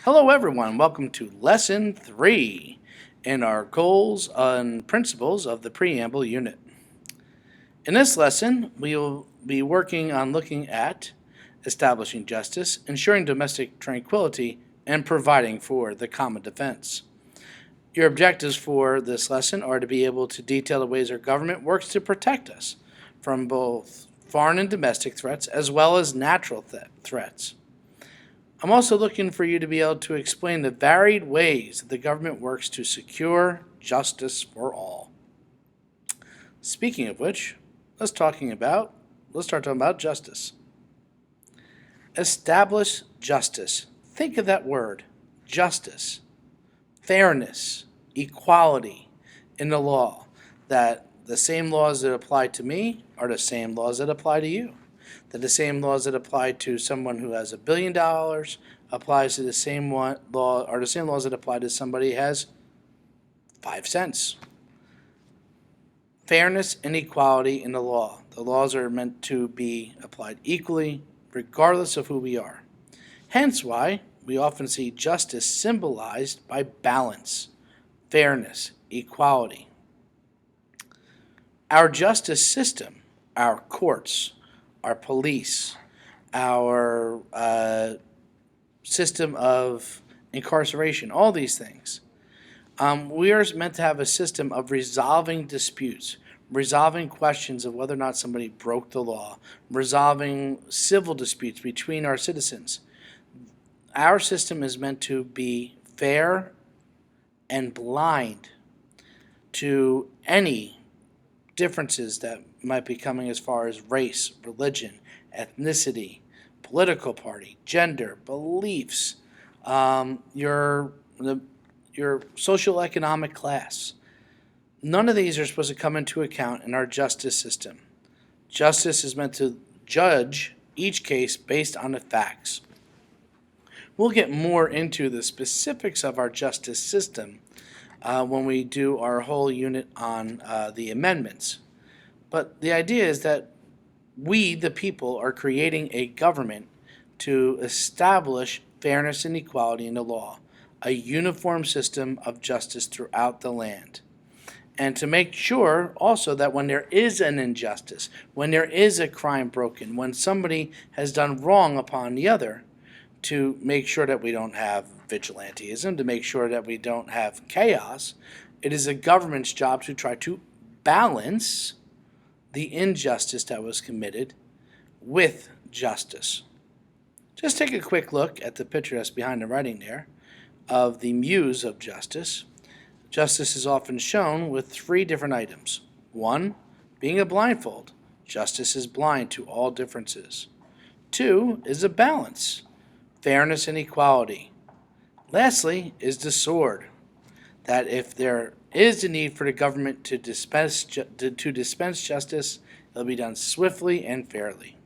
Hello, everyone. Welcome to Lesson 3 in our Goals and Principles of the Preamble unit. In this lesson, we will be working on looking at establishing justice, ensuring domestic tranquility, and providing for the common defense. Your objectives for this lesson are to be able to detail the ways our government works to protect us from both foreign and domestic threats, as well as natural threats. I'm also looking for you to be able to explain the varied ways that the government works to secure justice for all. Speaking of which, let's start talking about justice. Establish justice. Think of that word, justice, fairness, equality in the law. That the same laws that apply to me are the same laws that apply to you. That the same laws that apply to someone who has $1 billion applies to the same laws that apply to somebody who has 5 cents. Fairness and equality in the law. The laws are meant to be applied equally, regardless of who we are. Hence why we often see justice symbolized by balance, fairness, equality. Our justice system, our courts, our police, our system of incarceration, all these things. We are meant to have a system of resolving disputes, resolving questions of whether or not somebody broke the law, resolving civil disputes between our citizens. Our system is meant to be fair and blind to any differences that might be coming as far as race, religion, ethnicity, political party, gender, beliefs, your socioeconomic class. None of these are supposed to come into account in our justice system. Justice is meant to judge each case based on the facts. We'll get more into the specifics of our justice system when we do our whole unit on the amendments. But the idea is that we, the people, are creating a government to establish fairness and equality in the law, a uniform system of justice throughout the land. And to make sure also that when there is an injustice, when there is a crime broken, when somebody has done wrong upon the other, to make sure that we don't have vigilantism, to make sure that we don't have chaos. It is a government's job to try to balance the injustice that was committed with justice. Just take a quick look at the picture that's behind the writing there of the muse of justice. Justice is often shown with 3 different items. 1, being a blindfold. Justice is blind to all differences. 2 is a balance. Fairness and equality. Lastly is the sword, that if there is a need for the government to dispense justice, it'll be done swiftly and fairly.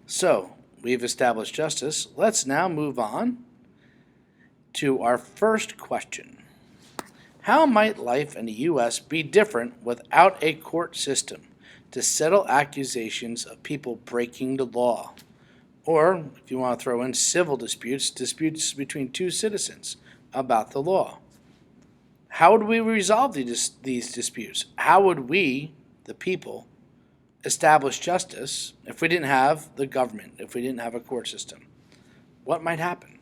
So, we've established justice. Let's now move on to our first question. How might life in the U.S. be different without a court system to settle accusations of people breaking the law? Or, if you want to throw in civil disputes between 2 citizens about the law. How would we resolve these disputes? How would we, the people, establish justice if we didn't have the government, if we didn't have a court system? What might happen?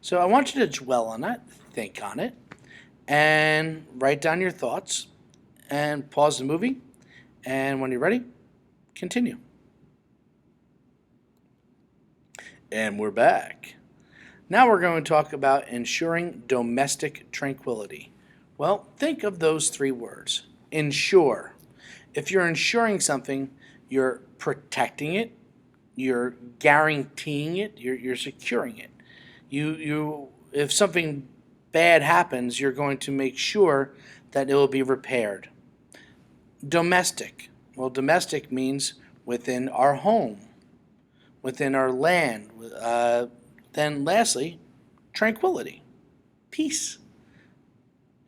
So I want you to dwell on that, think on it, and write down your thoughts, and pause the movie, and when you're ready, continue. And we're back. Now we're going to talk about ensuring domestic tranquility. Well, think of those 3 words. Ensure. If you're ensuring something, you're protecting it, you're guaranteeing it, you're securing it. If something bad happens, you're going to make sure that it will be repaired. Domestic. Well, domestic means within our home, within our land. Then lastly, tranquility, peace.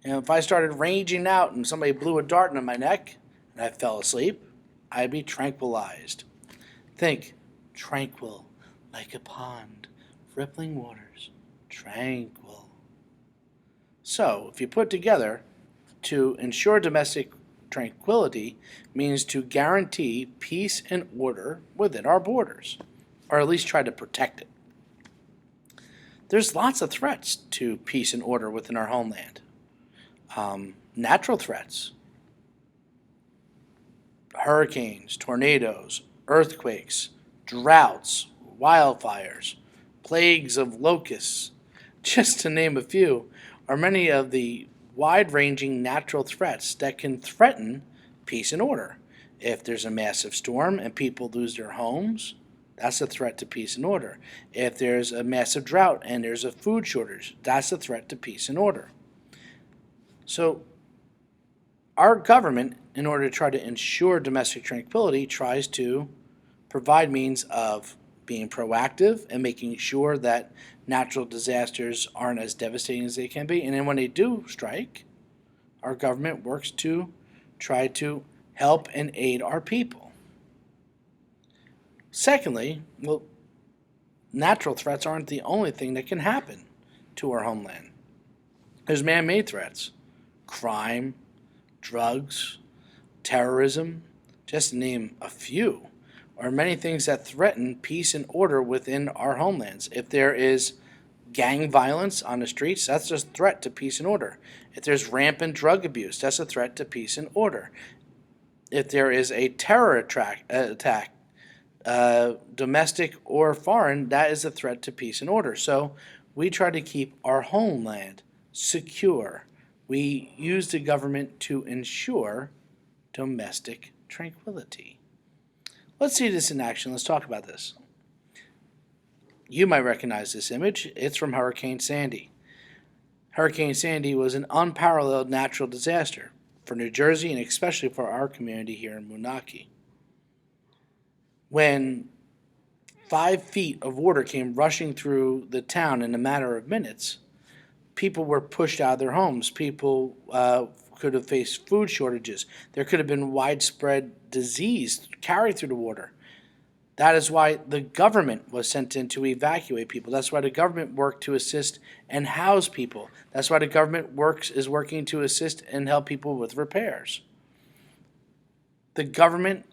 If I started raging out and somebody blew a dart into my neck and I fell asleep, I'd be tranquilized. Think tranquil, like a pond, rippling waters, tranquil. So, if you put together, to ensure domestic tranquility means to guarantee peace and order within our borders, or at least try to protect it. There's lots of threats to peace and order within our homeland. Natural threats, hurricanes, tornadoes, earthquakes, droughts, wildfires, plagues of locusts, just to name a few, are many of the wide-ranging natural threats that can threaten peace and order. If there's a massive storm and people lose their homes, that's a threat to peace and order. If there's a massive drought and there's a food shortage, that's a threat to peace and order. So our government, in order to try to ensure domestic tranquility, tries to provide means of being proactive and making sure that natural disasters aren't as devastating as they can be. And then when they do strike, our government works to try to help and aid our people. Secondly, natural threats aren't the only thing that can happen to our homeland. There's man-made threats, crime, drugs, terrorism, just to name a few, are many things that threaten peace and order within our homelands. If there is gang violence on the streets, that's a threat to peace and order. If there's rampant drug abuse, that's a threat to peace and order. If there is a terror attack, domestic or foreign, that is a threat to peace and order. So we try to keep our homeland secure. We use the government to ensure domestic tranquility. Let's see this in action. Let's talk about this. You might recognize this image. It's from Hurricane Sandy. Hurricane Sandy was an unparalleled natural disaster for New Jersey and especially for our community here in Moonachie. When 5 feet of water came rushing through the town in a matter of minutes, people were pushed out of their homes. People could have faced food shortages. There could have been widespread disease carried through the water. That is why the government was sent in to evacuate people. That's why the government worked to assist and house people. That's why the government is working to assist and help people with repairs. The government,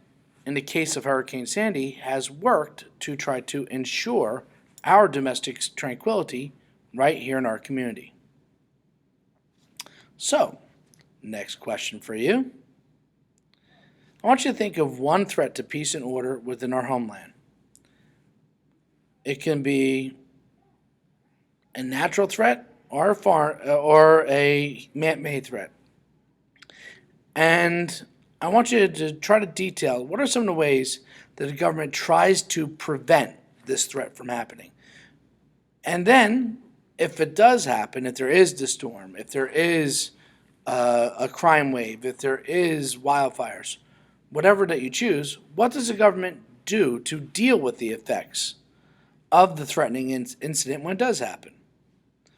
in the case of Hurricane Sandy, has worked to try to ensure our domestic tranquility right here in our community. So, next question for you. I want you to think of one threat to peace and order within our homeland. It can be a natural threat or a man-made threat. And I want you to try to detail what are some of the ways that the government tries to prevent this threat from happening. And then, if it does happen, if there is the storm, if there is a crime wave, if there is wildfires, whatever that you choose, what does the government do to deal with the effects of the threatening incident when it does happen?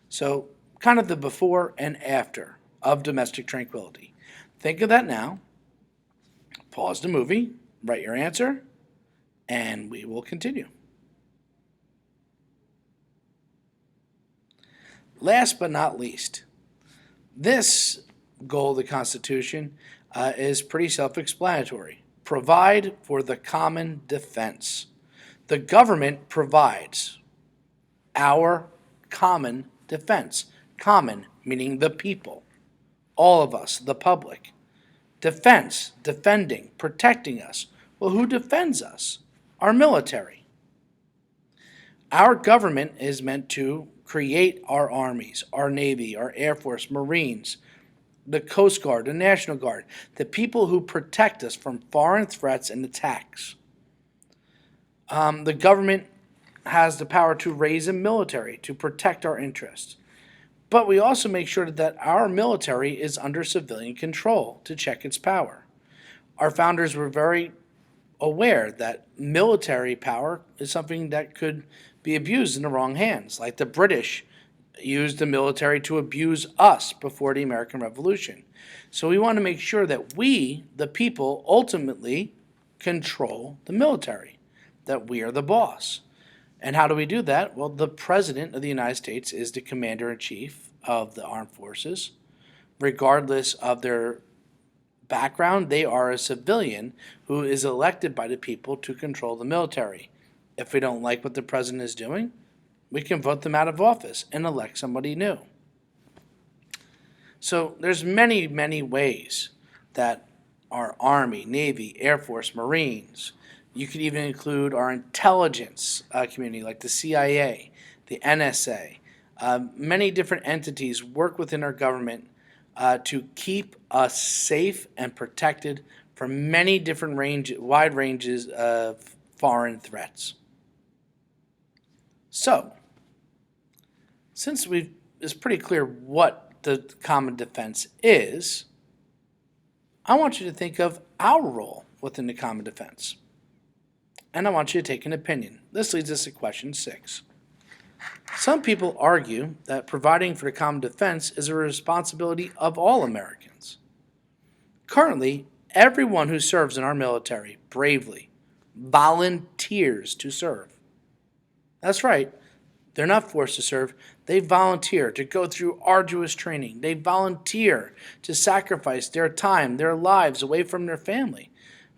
So, kind of the before and after of domestic tranquility. Think of that now. Pause the movie, write your answer, and we will continue. Last but not least, this goal of the Constitution is pretty self-explanatory. Provide for the common defense. The government provides our common defense. Common meaning the people, all of us, the public. Defense, defending, protecting us. Well, who defends us? Our military. Our government is meant to create our armies, our Navy, our Air Force, Marines, the Coast Guard, the National Guard, the people who protect us from foreign threats and attacks. The government has the power to raise a military to protect our interests. But we also make sure that our military is under civilian control to check its power. Our founders were very aware that military power is something that could be abused in the wrong hands, like the British used the military to abuse us before the American Revolution. So we want to make sure that we, the people, ultimately control the military, that we are the boss. And how do we do that? Well, the President of the United States is the Commander in Chief of the Armed Forces. Regardless of their background, they are a civilian who is elected by the people to control the military. If we don't like what the President is doing, we can vote them out of office and elect somebody new. So there's many, many ways that our Army, Navy, Air Force, Marines, you could even include our intelligence community like the CIA, the NSA, many different entities work within our government to keep us safe and protected from many different wide ranges of foreign threats. So, since it's pretty clear what the common defense is, I want you to think of our role within the common defense. And I want you to take an opinion. This leads us to question 6. Some people argue that providing for the common defense is a responsibility of all Americans. Currently, everyone who serves in our military bravely volunteers to serve. That's right. They're not forced to serve. They volunteer to go through arduous training. They volunteer to sacrifice their time, their lives away from their family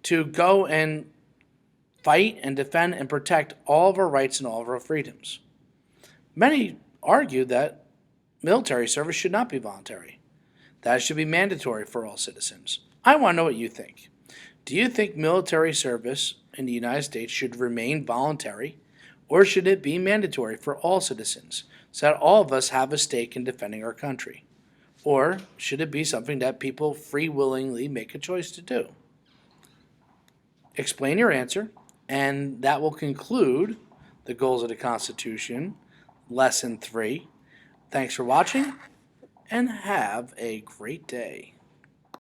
to go and fight and defend and protect all of our rights and all of our freedoms. Many argue that military service should not be voluntary. That should be mandatory for all citizens. I want to know what you think. Do you think military service in the United States should remain voluntary, or should it be mandatory for all citizens so that all of us have a stake in defending our country? Or should it be something that people free willingly make a choice to do? Explain your answer, and that will conclude the Goals of the Constitution, Lesson 3. Thanks for watching, and have a great day.